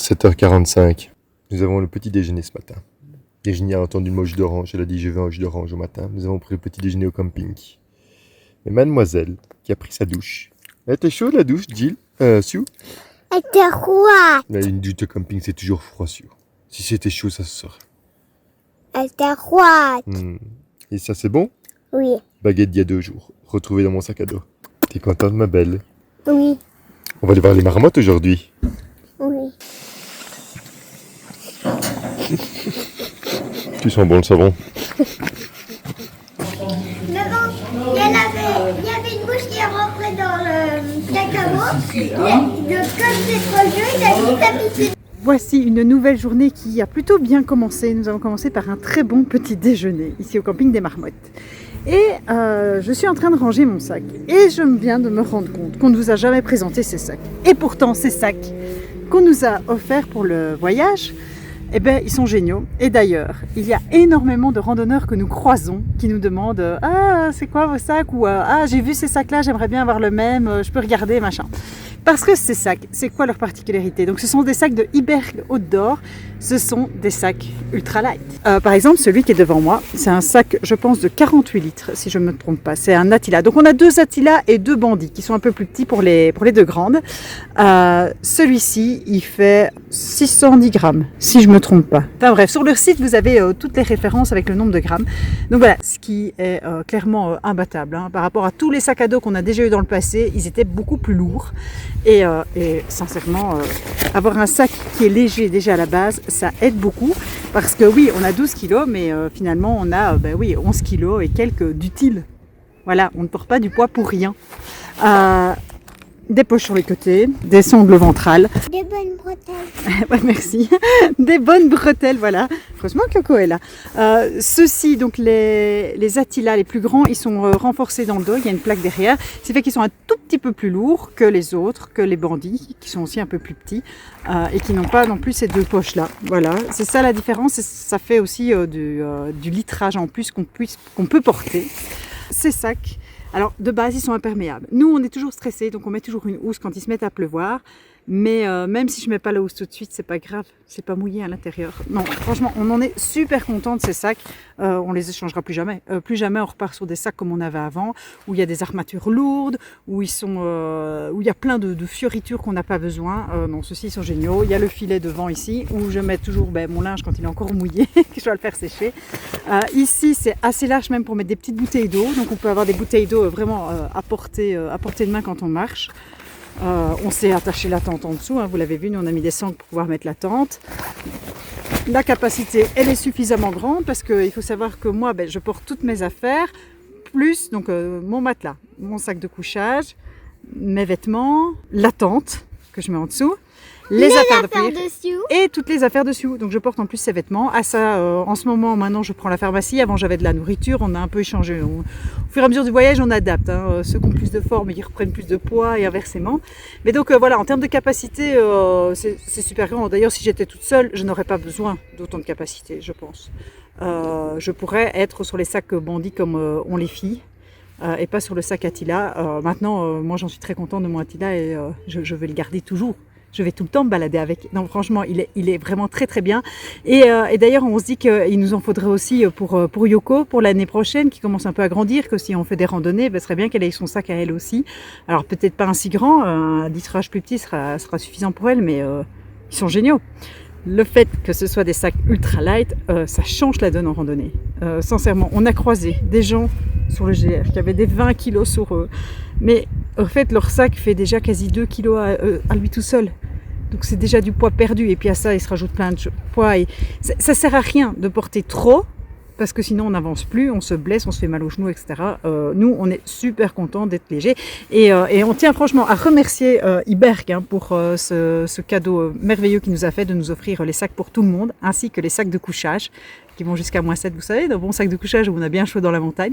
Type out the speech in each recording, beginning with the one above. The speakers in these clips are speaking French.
7h45. Nous avons le petit déjeuner ce matin. Virginie a entendu le mot jus d'orange, elle a dit je veux un jus d'orange au matin. Nous avons pris le petit déjeuner au camping. Et mademoiselle, qui a pris sa douche. Elle était chaude la douche, Jill Sue? Elle était froide. Une douche de camping c'est toujours froid, Sue. Si c'était chaud, ça se saurait. Elle était froide. Et ça c'est bon? Oui. Baguette d'il y a 2 jours, retrouvée dans mon sac à dos. T'es contente ma belle? Oui. On va aller voir les marmottes aujourd'hui. Oui. Tu sens bon le savon? Maman, il y avait une mouche qui est rentrée dans le cacao. Comme c'est trop vieux, il a mis sa piscine. Voici une nouvelle journée qui a plutôt bien commencé. Nous avons commencé par un très bon petit déjeuner ici au camping des Marmottes. Et je suis en train de ranger mon sac. Et je viens de me rendre compte qu'on ne vous a jamais présenté ces sacs. Et pourtant, ces sacs qu'on nous a offerts pour le voyage, eh bien, ils sont géniaux. Et d'ailleurs, il y a énormément de randonneurs que nous croisons qui nous demandent « Ah, c'est quoi vos sacs ?» ou « Ah, j'ai vu ces sacs-là, j'aimerais bien avoir le même, je peux regarder, machin. » Parce que ces sacs, c'est quoi leur particularité? Donc ce sont des sacs de Iberg Outdoor, ce sont des sacs ultra light. Par exemple, celui qui est devant moi, c'est un sac, je pense, de 48 litres, si je ne me trompe pas. C'est un Attila. Donc on a 2 Attila et 2 Bandits, qui sont un peu plus petits pour les 2 grandes. Celui-ci, il fait 610 grammes, si je ne me trompe pas. Enfin bref, sur leur site, vous avez toutes les références avec le nombre de grammes. Donc voilà, ce qui est clairement imbattable. Par rapport à tous les sacs à dos qu'on a déjà eu dans le passé, ils étaient beaucoup plus lourds. Et sincèrement, avoir un sac qui est léger déjà à la base, ça aide beaucoup. Parce que oui, on a 12 kilos, mais finalement, on a 11 kilos et quelques d'utiles. Voilà, on ne porte pas du poids pour rien. Des poches sur les côtés, des sangles ventrales. Des bonnes bretelles. Ouais, merci. Des bonnes bretelles, voilà. Heureusement que Coco est là. Ceux-ci, donc les Attila, les plus grands, ils sont renforcés dans le dos. Il y a une plaque derrière. Ce qui fait qu'ils sont un tout petit peu plus lourds que les autres, que les Bandits, qui sont aussi un peu plus petits et qui n'ont pas non plus ces 2 poches-là. Voilà, c'est ça la différence. Et ça fait aussi du litrage en plus qu'on peut porter. Ces sacs. Alors, de base, ils sont imperméables. Nous, on est toujours stressés, donc on met toujours une housse quand il se met à pleuvoir. Mais même si je ne mets pas la housse tout de suite, c'est pas grave, c'est pas mouillé à l'intérieur. Non, franchement, on en est super content de ces sacs. On les échangera plus jamais. Plus jamais on repart sur des sacs comme on avait avant, où il y a des armatures lourdes, où il y a plein de fioritures qu'on n'a pas besoin. Non, ceux-ci sont géniaux. Il y a le filet devant ici, où je mets toujours mon linge quand il est encore mouillé, que je dois le faire sécher. Ici, c'est assez large même pour mettre des petites bouteilles d'eau. Donc on peut avoir des bouteilles d'eau vraiment à portée de main quand on marche. On s'est attaché la tente en dessous, vous l'avez vu, nous on a mis des sangles pour pouvoir mettre la tente. La capacité, elle est suffisamment grande parce qu'il faut savoir que moi, je porte toutes mes affaires, plus donc mon matelas, mon sac de couchage, mes vêtements, la tente que je mets en dessous, les affaires de cuir et toutes les affaires dessus. Donc je porte en plus ces vêtements. À ça, en ce moment, maintenant, je prends la pharmacie. Avant, j'avais de la nourriture. On a un peu échangé. Au fur et à mesure du voyage, on adapte. Ceux qui ont plus de forme, ils reprennent plus de poids et inversement. Mais donc voilà, en termes de capacité, c'est super grand. D'ailleurs, si j'étais toute seule, je n'aurais pas besoin d'autant de capacité, je pense. Je pourrais être sur les sacs Bandits comme ont les filles. Et pas sur le sac Attila. Maintenant, moi, j'en suis très contente de mon Attila et je vais le garder toujours. Je vais tout le temps me balader avec. Non, franchement, il est vraiment très très bien. Et d'ailleurs, on se dit qu'il nous en faudrait aussi pour Yoko, pour l'année prochaine, qui commence un peu à grandir, que si on fait des randonnées, ce serait bien qu'elle ait son sac à elle aussi. Alors peut-être pas un si grand, un litrage plus petit sera suffisant pour elle, mais ils sont géniaux. Le fait que ce soit des sacs ultra light, ça change la donne en randonnée. Sincèrement, on a croisé des gens sur le GR qui avaient des 20 kilos sur eux. Mais en fait, leur sac fait déjà quasi 2 kilos à lui tout seul. Donc c'est déjà du poids perdu. Et puis à ça, il se rajoute plein de poids. Et ça sert à rien de porter trop, parce que sinon on n'avance plus, on se blesse, on se fait mal aux genoux, etc. Nous, on est super contents d'être légers. Et on tient franchement à remercier Iberg pour ce cadeau merveilleux qu'il nous a fait de nous offrir les sacs pour tout le monde, ainsi que les sacs de couchage qui vont jusqu'à -7, vous savez, de bons sacs de couchage où on a bien chaud dans la montagne.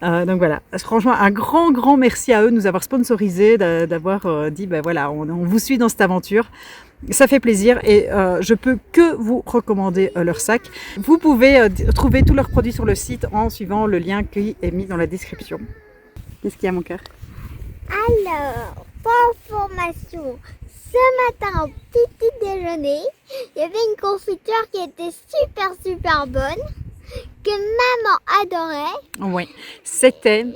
Donc voilà, franchement, un grand merci à eux de nous avoir sponsorisé, d'avoir dit, voilà, on vous suit dans cette aventure. Ça fait plaisir et je peux que vous recommander leur sac. Vous pouvez trouver tous leurs produits sur le site en suivant le lien qui est mis dans la description. Qu'est-ce qu'il y a, mon cœur? Alors, pour information, ce matin au petit déjeuner, il y avait une confiture qui était super bonne, que maman adorait. Oui, c'était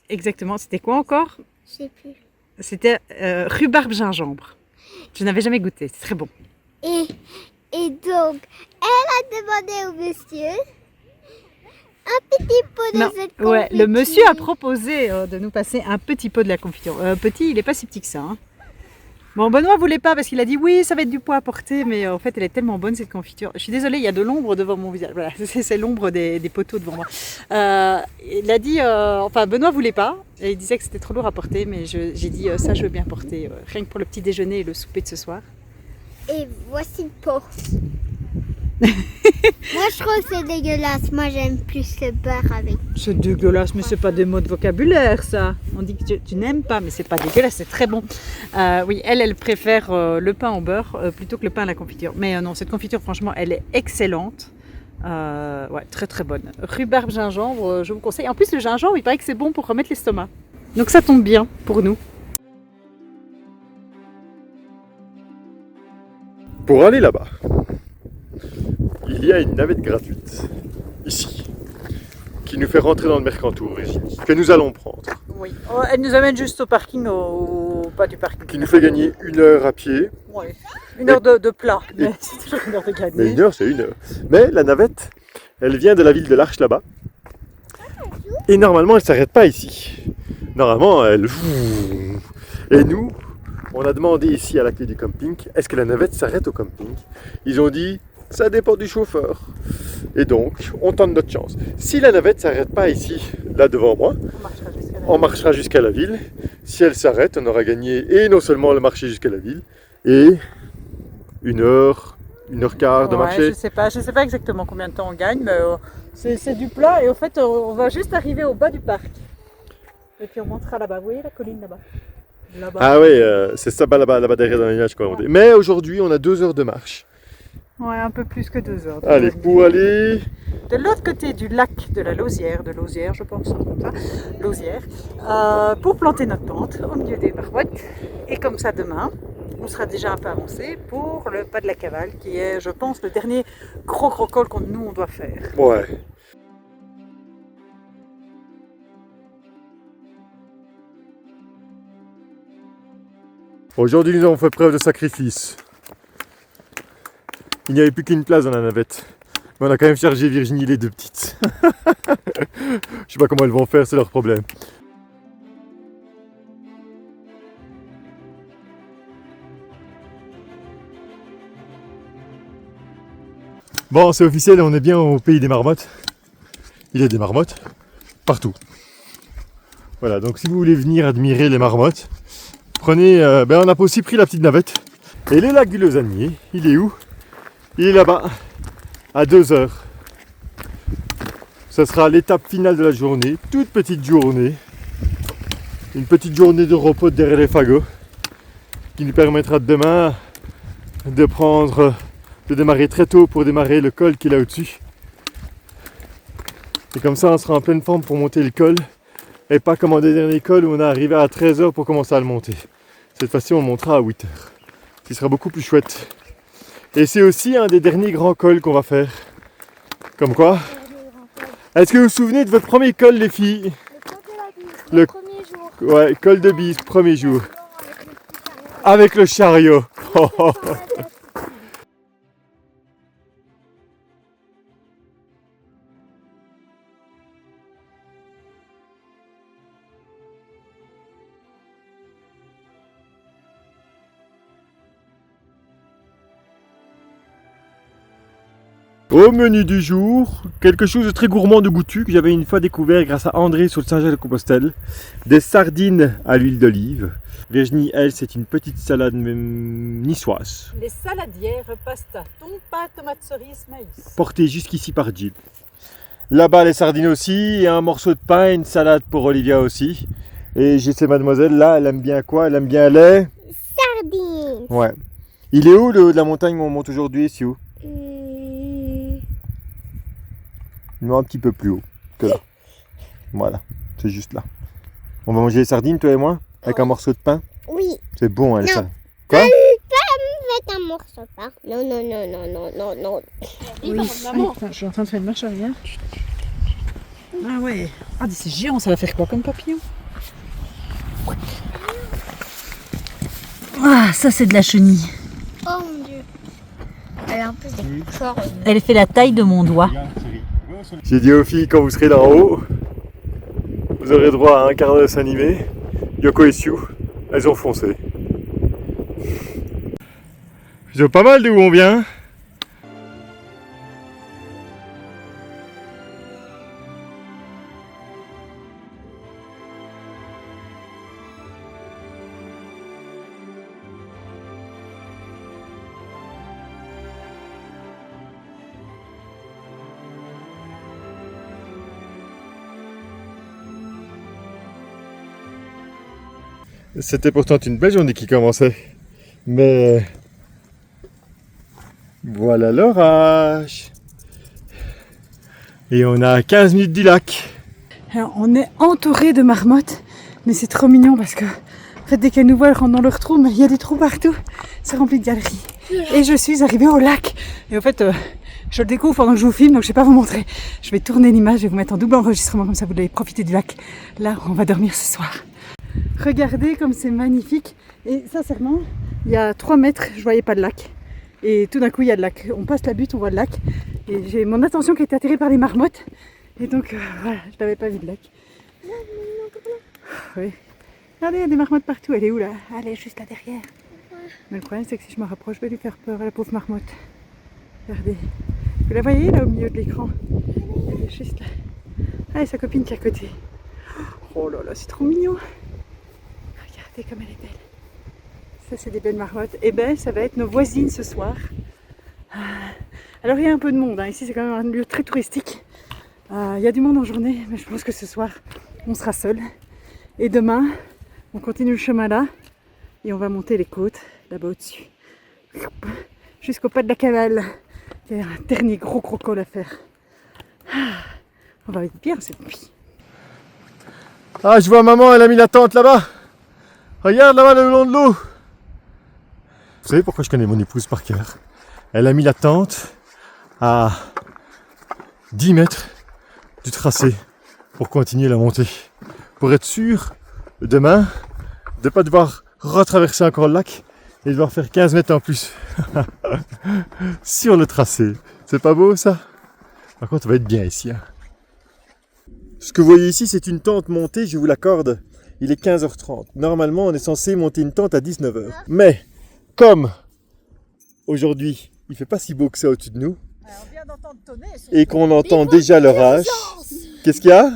exactement, c'était quoi encore? Je sais plus. C'était rhubarbe gingembre. Je n'avais jamais goûté, c'est très bon. Et donc, elle a demandé au monsieur un petit pot de Non, cette confiture. ouais, le monsieur a proposé de nous passer un petit pot de la confiture. Petit, il n'est pas si petit que ça. Hein. Bon, Benoît voulait pas parce qu'il a dit oui, ça va être du poids à porter, mais en fait, elle est tellement bonne cette confiture. Je suis désolée, il y a de l'ombre devant mon visage. Voilà, c'est l'ombre des poteaux devant moi. Il a dit, enfin, Benoît voulait pas, et il disait que c'était trop lourd à porter, mais j'ai dit ça, je veux bien porter, rien que pour le petit déjeuner et le souper de ce soir. Et voici le pot. Moi, je trouve que c'est dégueulasse. Moi, j'aime plus le beurre avec. C'est dégueulasse, mais c'est pas des mots de vocabulaire, ça. On dit que tu n'aimes pas, mais c'est pas dégueulasse, c'est très bon. Oui, elle préfère le pain au beurre plutôt que le pain à la confiture. Mais non, cette confiture, franchement, elle est excellente. Ouais, très bonne. Rhubarbe gingembre, je vous conseille. En plus, le gingembre, il paraît que c'est bon pour remettre l'estomac. Donc ça tombe bien pour nous. Pour aller là-bas, il y a une navette gratuite, ici, qui nous fait rentrer dans le Mercantour, Virginie, que nous allons prendre. Oui, elle nous amène juste au parking, au bas du parking. Qui nous fait gagner 1 heure à pied. Ouais. 1 heure de plat, mais c'est toujours 1 heure de gagner. Mais 1 heure, c'est 1 heure. Mais la navette, elle vient de la ville de l'Arche là-bas. Et normalement, elle ne s'arrête pas ici. Normalement, elle... Et nous, on a demandé ici à la clé du camping, est-ce que la navette s'arrête au camping? Ils ont dit, ça dépend du chauffeur. Et donc, on tente notre chance. Si la navette ne s'arrête pas ici, là devant moi, on marchera jusqu'à la ville. Si elle s'arrête, on aura gagné et non seulement le marché jusqu'à la ville, et 1 heure, 1h15 de marché. Je sais pas exactement combien de temps on gagne, mais c'est du plat et en fait on va juste arriver au bas du parc. Et puis on montera là-bas, vous voyez la colline là-bas? Ah oui, c'est ça là-bas derrière dans les nuages qu'on va monter. Mais aujourd'hui on a 2 heures de marche. Ouais, un peu plus que 2 heures. Allez, pour aller... De l'autre côté du lac de la Lausière, je pense, comme ça, Lausière, pour planter notre tente au milieu des marmottes. Et comme ça, demain, on sera déjà un peu avancé pour le pas de la Cavale, qui est, je pense, le dernier gros col qu'on nous on doit faire. Ouais. Aujourd'hui, nous avons fait preuve de sacrifice. Il n'y avait plus qu'une place dans la navette. Mais on a quand même chargé Virginie les 2 petites. Je sais pas comment elles vont faire, c'est leur problème. Bon, c'est officiel, on est bien au pays des marmottes. Il y a des marmottes partout. Voilà, donc si vous voulez venir admirer les marmottes, prenez... on a aussi pris la petite navette. Et le lac du Lausannier, il est où? Il est là-bas, à 2 heures. Ce sera l'étape finale de la journée, toute petite journée. Une petite journée de repos derrière les fagots, qui nous permettra demain de démarrer très tôt pour démarrer le col qui est là au-dessus. Et comme ça, on sera en pleine forme pour monter le col, et pas comme en des derniers cols où on est arrivé à 13 heures pour commencer à le monter. Cette fois-ci, on montera à 8 heures, ce qui sera beaucoup plus chouette. Et c'est aussi un des derniers grands cols qu'on va faire. Comme quoi? Est-ce que vous vous souvenez de votre premier col, les filles? Le premier jour. Ouais, col de Bise, premier jour. Avec le chariot. Au menu du jour, quelque chose de très gourmand de goûtu que j'avais une fois découvert grâce à André sur le Saint-Jacques-de-Compostelle. Des sardines à l'huile d'olive. Virginie, elle, c'est une petite salade niçoise. Les saladières, pasta, thon, pâte, tomate cerise, maïs. Portée jusqu'ici par Jill. Là-bas, les sardines aussi, et un morceau de pain, et une salade pour Olivia aussi. Et j'ai ces mademoiselles là, elle aime bien quoi? Elle aime bien les... Sardines. Ouais. Il est où le haut de la montagne où on monte aujourd'hui? C'est où? Non, un petit peu plus haut que là. Voilà, c'est juste là. On va manger les sardines, toi et moi, avec un morceau de pain. Oui. C'est bon, hein, les Non. sardines. Quoi? mettre un morceau pas. Non, non, non, non, non, non, non. Oui. Attends, je suis en train de faire une marche arrière. Ah ouais. Ah, dis, c'est géant, ça va faire quoi comme papillon? Ah, ça c'est de la chenille. Oh mon dieu. Elle a un peu des cornes. Elle fait la taille de mon doigt. J'ai dit aux filles, quand vous serez là en haut, vous aurez droit à un quart d'heure de dessin animé. Yoko et Sue, elles ont foncé. C'est pas mal d'où on vient. C'était pourtant une belle journée qui commençait. Mais voilà l'orage. Et on a 15 minutes du lac. Alors, on est entouré de marmottes, mais c'est trop mignon parce que en fait, dès qu'elles nous voient, elles rentrent dans leur trou, mais il y a des trous partout. C'est rempli de galeries. Et je suis arrivée au lac. Et en fait, je le découvre pendant que je vous filme, donc je ne vais pas vous montrer. Je vais tourner l'image et vous mettre en double enregistrement, comme ça vous allez profiter du lac. Là où on va dormir ce soir. Regardez comme c'est magnifique. Et sincèrement, il y a 3 mètres, je ne voyais pas de lac. Et tout d'un coup, il y a le lac. On passe la butte, on voit le lac. Et j'ai mon attention qui a été attirée par les marmottes. Et donc, voilà, je n'avais pas vu de lac. Oui. Regardez, il y a des marmottes partout. Elle est où là? Elle est juste là derrière. Mais le problème, c'est que si je me rapproche, je vais lui faire peur à la pauvre marmotte. Regardez. Vous la voyez là au milieu de l'écran? Elle est juste là. Ah, et sa copine qui est à côté. Oh là là, c'est trop mignon. Regardez comme elle est belle. Ça, c'est des belles marmottes. Et ben, ça va être nos voisines ce soir. Alors, il y a un peu de monde. Hein. Ici, c'est quand même un lieu très touristique. Il y a du monde en journée, mais je pense que ce soir, on sera seul. Et demain, on continue le chemin là. Et on va monter les côtes, là-bas au-dessus. Jusqu'au pas de la cavale. Il y a un dernier gros col à faire. On va être bien cette nuit. Ah, je vois maman, elle a mis la tente là-bas. Regarde là-bas le long de l'eau. Vous savez pourquoi je connais mon épouse par cœur? Elle a mis la tente à 10 mètres du tracé pour continuer la montée. Pour être sûr, demain, de ne pas devoir retraverser encore le lac et devoir faire 15 mètres en plus. Sur le tracé. C'est pas beau ça? Par contre, ça va être bien ici. Hein. Ce que vous voyez ici, c'est une tente montée, je vous l'accorde. Il est 15h30. Normalement, on est censé monter une tente à 19h. Mais, comme aujourd'hui, il fait pas si beau que ça au-dessus de nous, et qu'on entend déjà l'orage, qu'est-ce qu'il y a?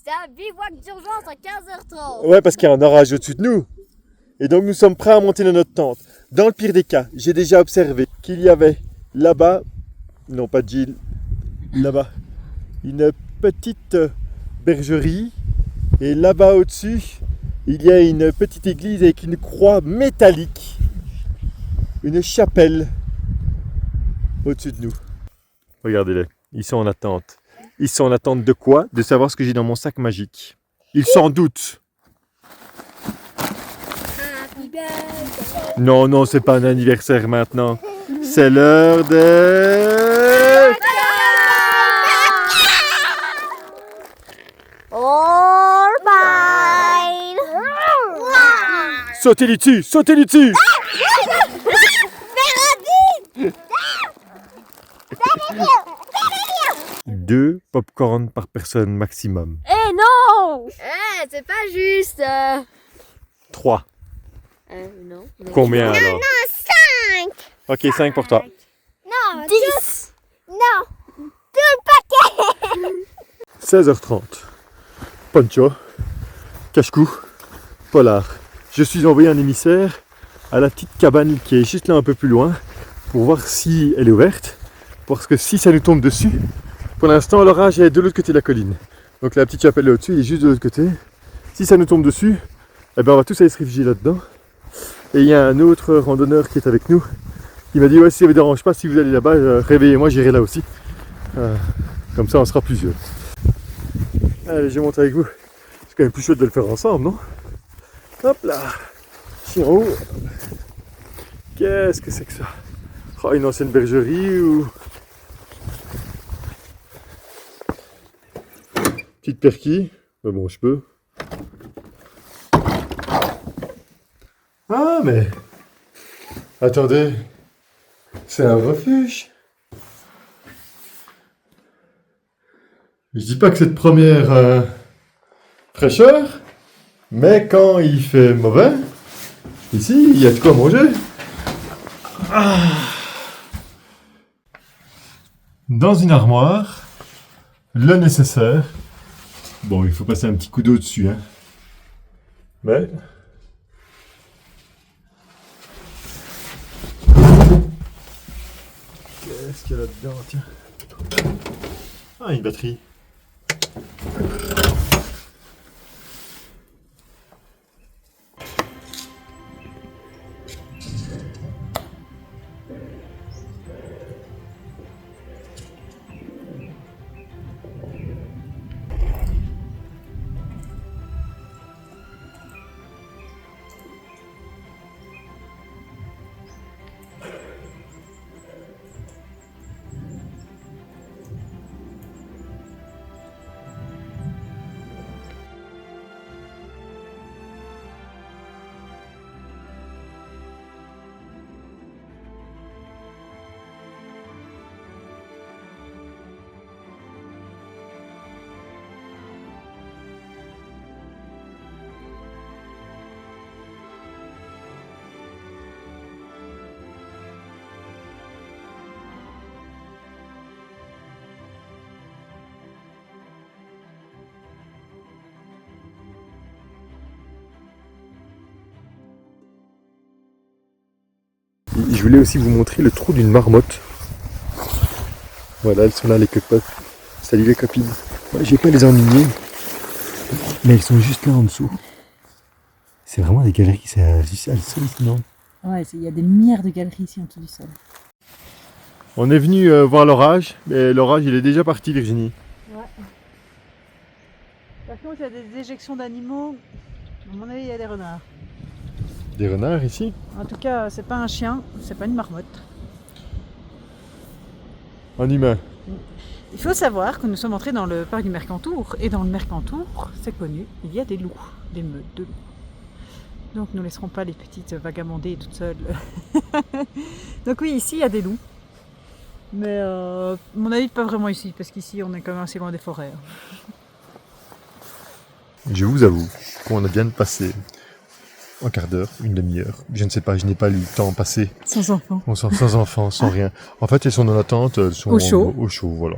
C'est un bivouac d'urgence à 15h30. Ouais, parce qu'il y a un orage au-dessus de nous. Et donc, nous sommes prêts à monter dans notre tente. Dans le pire des cas, j'ai déjà observé qu'il y avait là-bas, non pas Jill, là-bas, une petite bergerie. Et là-bas au-dessus, il y a une petite église avec une croix métallique. Une chapelle au-dessus de nous. Regardez-les, ils sont en attente. Ils sont en attente de quoi? De savoir ce que j'ai dans mon sac magique. Ils s'en doutent. Non, non, c'est pas un anniversaire maintenant. C'est l'heure de... All mine. Sautez-les dessus, sautez-les dessus. Deux pop-corn par personne maximum. Eh non. Eh, c'est pas juste. 3. Non. Combien alors? Non, 5. Ok, 5 pour toi. Non, 10. Non. Tout le paquet. 16h30. Poncho, cache-cou, polar. Je suis envoyé un émissaire à la petite cabane qui est juste là un peu plus loin pour voir si elle est ouverte. Parce que si ça nous tombe dessus, pour l'instant l'orage est de l'autre côté de la colline. Donc la petite chapelle là au-dessus, elle est juste de l'autre côté. Si ça nous tombe dessus, eh ben on va tous aller se réfugier là-dedans. Et il y a un autre randonneur qui est avec nous. Il m'a dit ouais, si ça ne vous dérange pas, si vous allez là-bas, réveillez-moi, j'irai là aussi. Comme ça on sera plusieurs. Allez, je monte avec vous. C'est quand même plus chouette de le faire ensemble, non? Hop là. Chiro. Qu'est-ce que c'est que ça? Oh, une ancienne bergerie ou... Petite perquille. Mais bon, je peux. Ah, mais... Attendez. C'est un refuge. Je dis pas que c'est de première fraîcheur, mais quand il fait mauvais, ici, il y a de quoi manger. Ah. Dans une armoire, le nécessaire. Bon, il faut passer un petit coup d'eau dessus, hein. Mais... Qu'est-ce qu'il y a là-dedans, tiens. Ah, une batterie. Je voulais aussi vous montrer le trou d'une marmotte. Voilà, elles sont là les cocottes. Salut les copines. Ouais, je vais pas les ennuyer, mais elles sont juste là en dessous. C'est vraiment des galeries, c'est hallucinant. Ouais, il y a des milliards de galeries ici en dessous du sol. On est venu voir l'orage, mais l'orage il est déjà parti, Virginie. Ouais. Par contre, il y a des éjections d'animaux. À mon avis, il y a des renards. Des renards ici? En tout cas, c'est pas un chien, c'est pas une marmotte. Un humain. Il faut savoir que nous sommes entrés dans le parc du Mercantour. Et dans le Mercantour, c'est connu, il y a des loups, des meutes de loups. Donc nous ne laisserons pas les petites vagabonder toutes seules. Donc oui, ici il y a des loups. Mais à mon avis, pas vraiment ici, parce qu'ici on est quand même assez loin des forêts. Je vous avoue qu'on a bien passé un quart d'heure, une demi-heure. Je ne sais pas, je n'ai pas eu le temps passé. Sans enfants. Sans enfants, sans rien. En fait, elles sont dans la tente, elles sont Au chaud. Au chaud, voilà.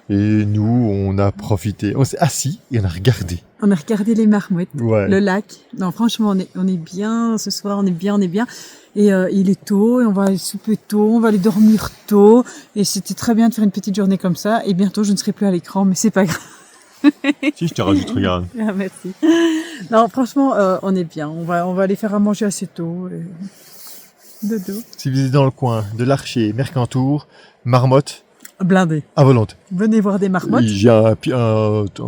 Et nous, on a profité. On s'est assis et on a regardé. On a regardé les marmottes, Ouais. le lac. Non, franchement, on est bien ce soir, on est bien. Et il est tôt, et on va aller souper tôt, on va aller dormir tôt. Et c'était très bien de faire une petite journée comme ça. Et bientôt, je ne serai plus à l'écran, mais c'est pas grave. Si, je te rajoute, regarde. Ah, merci. Non, franchement, on est bien. On va aller faire à manger assez tôt. Et... Dodo. Si vous êtes dans le coin de l'Archer, Mercantour, marmotte, Blindé. à volonté. Venez voir des marmottes. J'ai un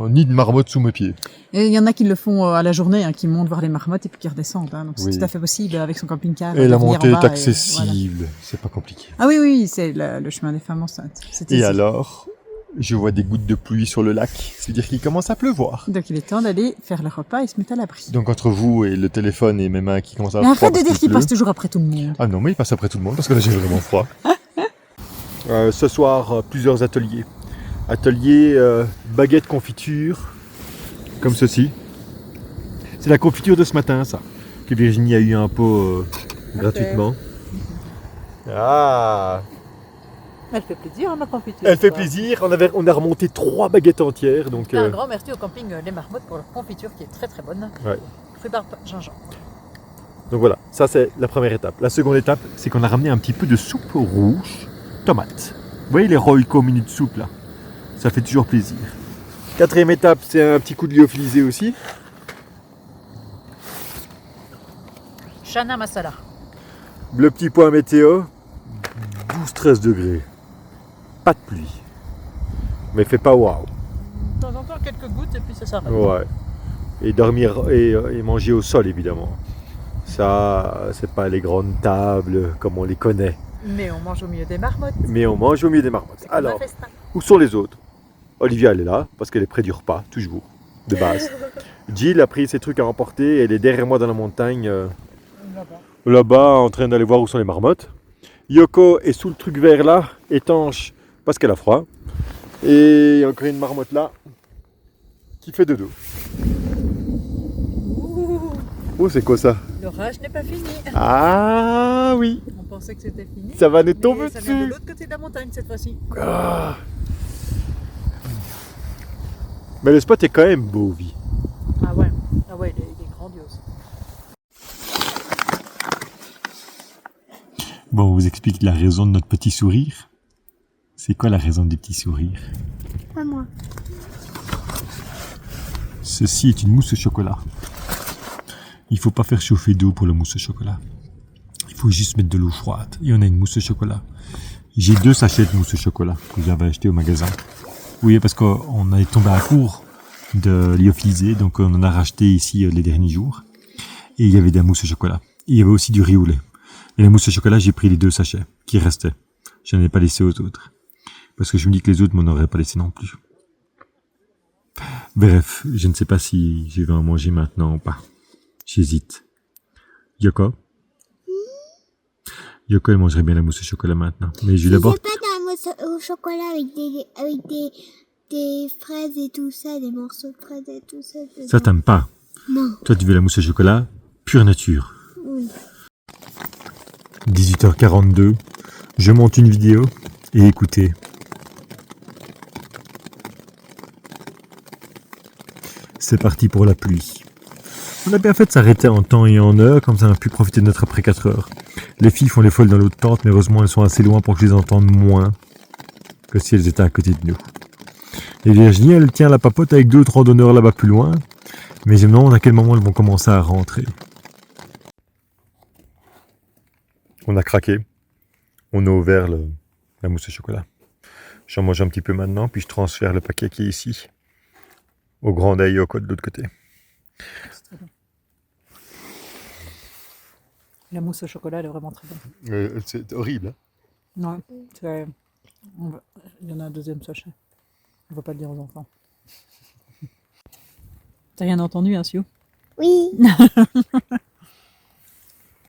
nid de marmotte sous mes pieds. Et il y en a qui le font à la journée, hein, qui montent voir les marmottes et puis qui redescendent. Hein. Donc c'est Oui. tout à fait possible avec son camping-car. Et de la venir montée en bas est et accessible. voilà. C'est pas compliqué. Ah oui, oui, c'est le chemin des femmes enceintes. C'est Et ici. alors, je vois des gouttes de pluie sur le lac. C'est-à-dire qu'il commence à pleuvoir. Donc il est temps d'aller faire le repas et se mettre à l'abri. Donc entre vous et le téléphone et mes mains qui commencent à Mais froid arrête de parce dire qu'il pleut. passe toujours après tout le monde. Ah non, mais il passe après tout le monde parce que là j'ai vraiment froid. Ce soir, plusieurs ateliers. Atelier baguette confiture, comme ceci. C'est la confiture de ce matin, ça, que Virginie a eu un pot gratuitement. Ah, Elle fait plaisir, ma confiture. elle fait plaisir. On a remonté 3 baguettes entières, donc. Un grand merci au camping Les Marmottes pour leur confiture qui est très très bonne. Ouais. Rhubarbe, gingembre. Donc voilà, ça c'est la première étape. La seconde étape, c'est qu'on a ramené un petit peu de soupe rouge, tomate. Vous voyez les Royco minutes de soupe là? Ça fait toujours plaisir. Quatrième étape, c'est un petit coup de lyophilisé aussi. Chana masala. Le petit point météo, 12-13 degrés. Pas de pluie. Mais fait pas waouh. De temps en temps, quelques gouttes et puis ça s'arrête. Ouais. Et dormir et manger au sol évidemment. Ça, c'est pas les grandes tables comme on les connaît. Mais on mange au milieu des marmottes. Mais on mange au milieu des marmottes. Comme un Alors, festin. où sont les autres? Olivia, elle est là, parce qu'elle est près du repas, toujours, de base. Jill a pris ses trucs à emporter, elle est derrière moi dans la montagne, là-bas, en train d'aller voir où sont les marmottes. Yoko est sous le truc vert là, étanche, parce qu'elle a froid. Et il y a encore une marmotte là, qui fait dodo. Oh, c'est quoi ça? L'orage n'est pas fini. Ah oui, On pensait que c'était fini. ça va nous Mais tomber ça vient de dessus. l'autre côté de la montagne cette fois-ci. Ah. Mais le spot est quand même beau, vie. Ah ouais, il est grandiose. Bon, on vous explique la raison de notre petit sourire. C'est quoi la raison du petit sourire? Pas moi. Ceci est une mousse au chocolat. Il faut pas faire chauffer d'eau pour la mousse au chocolat. Il faut juste mettre de l'eau froide. Et on a une mousse au chocolat. J'ai 2 sachets de mousse au chocolat que j'avais acheté au magasin. Oui, parce qu'on est tombé à court de lyophilisé, donc on en a racheté ici les derniers jours. Et il y avait de la mousse au chocolat. Et il y avait aussi du riz au lait. Et la mousse au chocolat, j'ai pris les 2 sachets qui restaient. Je n'en ai pas laissé aux autres. Parce que je me dis que les autres m'en auraient pas laissé non plus. Bref, je ne sais pas si je vais en manger maintenant ou pas. J'hésite. Yoko? Yoko, elle mangerait bien la mousse au chocolat maintenant. Mais je vais d'abord... C'est pas de la mousse au chocolat avec des fraises et tout ça, des morceaux de fraises et tout ça. dedans. Ça, t'aimes pas. Non. Toi, tu veux la mousse au chocolat pure nature. Oui. 18h42. Je monte une vidéo et écoutez. C'est parti pour la pluie. On a bien fait de s'arrêter en temps et en heure, comme ça on a pu profiter de notre après 4 heures. Les filles font les folles dans l'autre tente, mais heureusement elles sont assez loin pour que je les entende moins que si elles étaient à côté de nous. Et Virginie, elle tient la papote avec d'autres randonneurs là-bas plus loin, mais je me demande à quel moment elles vont commencer à rentrer. On a craqué. On a ouvert la mousse au chocolat. J'en mange un petit peu maintenant, puis je transfère le paquet qui est ici au grand Dai Yoko de l'autre côté. C'est très bon. La mousse au chocolat, elle est vraiment très bonne. C'est horrible. Hein. Non, il y en a un deuxième sachet. On va pas le dire aux enfants. T'as rien entendu, hein, Sio? Oui.